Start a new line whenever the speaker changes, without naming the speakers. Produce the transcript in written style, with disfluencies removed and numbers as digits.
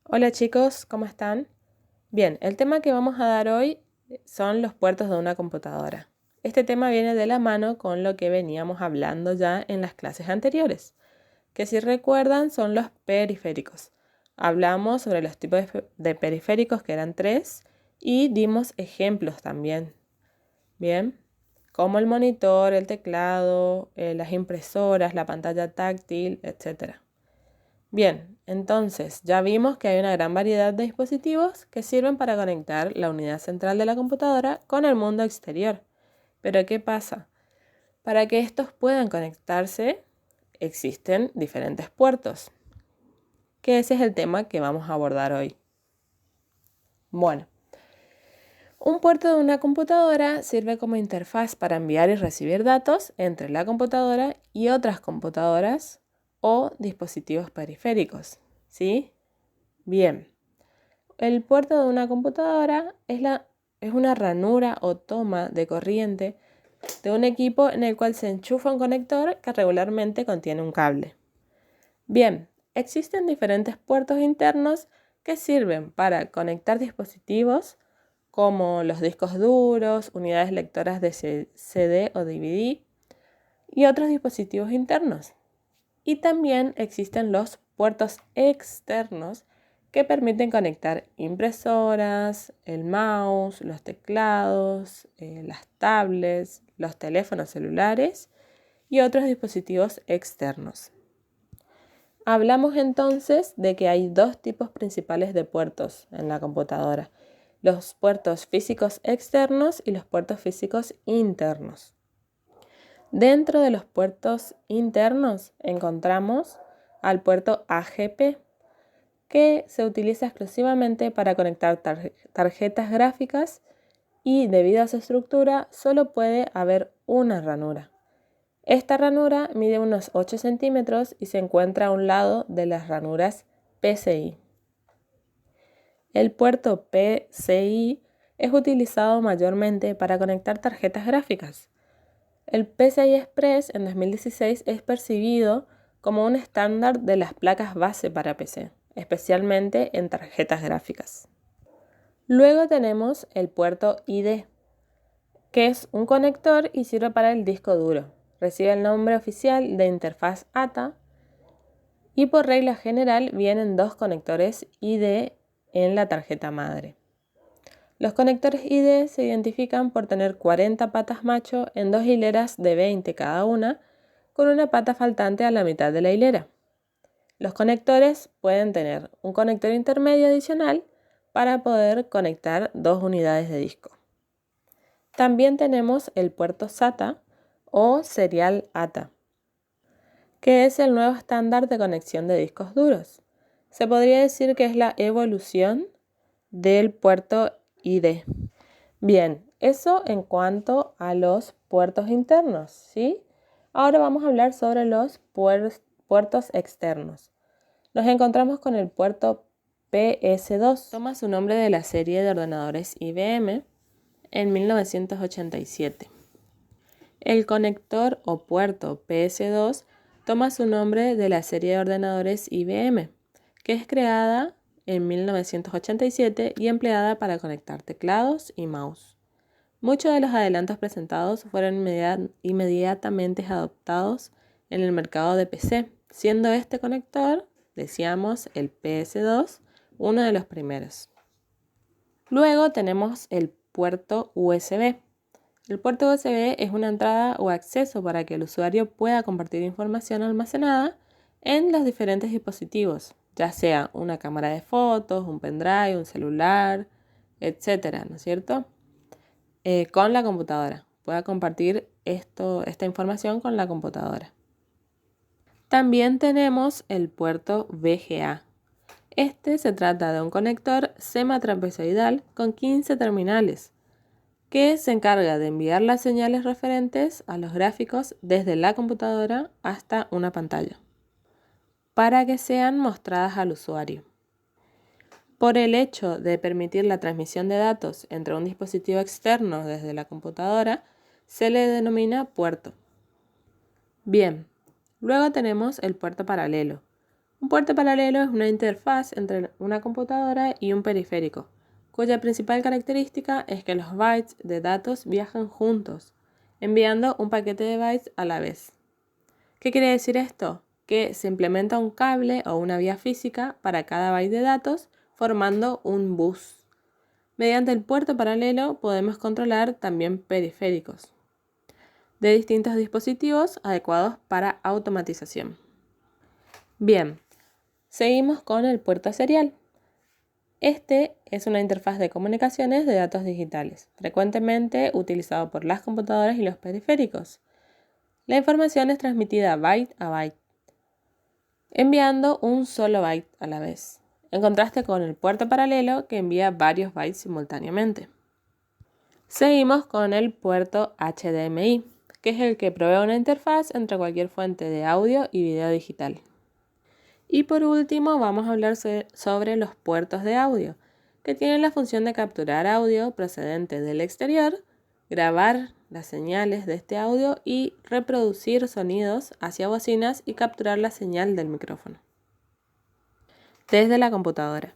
Hola chicos, ¿cómo están? Bien, el tema que vamos a dar hoy son los puertos de una computadora. Este tema viene de la mano con lo que veníamos hablando ya en las clases anteriores, que si recuerdan son los periféricos. Hablamos sobre los tipos de periféricos que eran tres y dimos ejemplos también. Bien, como el monitor, el teclado, las impresoras, la pantalla táctil, etc. Bien, entonces ya vimos que hay una gran variedad de dispositivos que sirven para conectar la unidad central de la computadora con el mundo exterior. Pero ¿qué pasa? Para que estos puedan conectarse existen diferentes puertos, que ese es el tema que vamos a abordar hoy. Bueno, un puerto de una computadora sirve como interfaz para enviar y recibir datos entre la computadora y otras computadoras o dispositivos periféricos, ¿sí? Bien. El puerto de una computadora es una ranura o toma de corriente de un equipo en el cual se enchufa un conector que regularmente contiene un cable. Bien, existen diferentes puertos internos que sirven para conectar dispositivos como los discos duros, unidades lectoras de CD o DVD y otros dispositivos internos. Y también existen los puertos externos que permiten conectar impresoras, el mouse, los teclados, las tablets, los teléfonos celulares y otros dispositivos externos. Hablamos entonces de que hay dos tipos principales de puertos en la computadora: los puertos físicos externos y los puertos físicos internos. Dentro de los puertos internos encontramos al puerto AGP, que se utiliza exclusivamente para conectar tarjetas gráficas y debido a su estructura solo puede haber una ranura. Esta ranura mide unos 8 centímetros y se encuentra a un lado de las ranuras PCI. El puerto PCI es utilizado mayormente para conectar tarjetas gráficas. El PCI Express en 2016 es percibido como un estándar de las placas base para PC, especialmente en tarjetas gráficas. Luego tenemos el puerto ID, que es un conector y sirve para el disco duro. Recibe el nombre oficial de interfaz ATA y por regla general vienen dos conectores ID en la tarjeta madre. Los conectores ID se identifican por tener 40 patas macho en dos hileras de 20 cada una, con una pata faltante a la mitad de la hilera. Los conectores pueden tener un conector intermedio adicional para poder conectar dos unidades de disco. También tenemos el puerto SATA o Serial ATA, que es el nuevo estándar de conexión de discos duros. Se podría decir que es la evolución del puerto ID. Bien, eso en cuanto a los puertos internos, ¿sí? Ahora vamos a hablar sobre los puertos externos. Nos encontramos con el puerto PS2. Toma su nombre de la serie de ordenadores IBM en 1987. El conector o puerto PS2 toma su nombre de la serie de ordenadores IBM, que es creada en 1987 y empleada para conectar teclados y mouse. Muchos de los adelantos presentados fueron inmediatamente adoptados en el mercado de PC, siendo este conector, decíamos, el PS2, uno de los primeros. Luego tenemos el puerto USB. El puerto USB es una entrada o acceso para que el usuario pueda compartir información almacenada en los diferentes dispositivos, ya sea una cámara de fotos, un pendrive, un celular, etcétera, ¿no es cierto? Con la computadora. Pueda compartir esta información con la computadora. También tenemos el puerto VGA. Este se trata de un conector sematrapezoidal con 15 terminales que se encarga de enviar las señales referentes a los gráficos desde la computadora hasta una pantalla para que sean mostradas al usuario. Por el hecho de permitir la transmisión de datos entre un dispositivo externo desde la computadora, se le denomina puerto. Bien, luego tenemos el puerto paralelo, Un puerto paralelo es una interfaz entre una computadora y un periférico, cuya principal característica es que los bytes de datos viajan juntos, enviando un paquete de bytes a la vez. ¿Qué quiere decir esto? Que se implementa un cable o una vía física para cada byte de datos, formando un bus. Mediante el puerto paralelo podemos controlar también periféricos de distintos dispositivos adecuados para automatización. Bien, seguimos con el puerto serial. Este es una interfaz de comunicaciones de datos digitales, frecuentemente utilizado por las computadoras y los periféricos. La información es transmitida byte a byte, enviando un solo byte a la vez, en contraste con el puerto paralelo que envía varios bytes simultáneamente. Seguimos con el puerto HDMI, que es el que provee una interfaz entre cualquier fuente de audio y video digital. Y por último vamos a hablar sobre los puertos de audio, que tienen la función de capturar audio procedente del exterior, grabar las señales de este audio y reproducir sonidos hacia bocinas y capturar la señal del micrófono desde la computadora.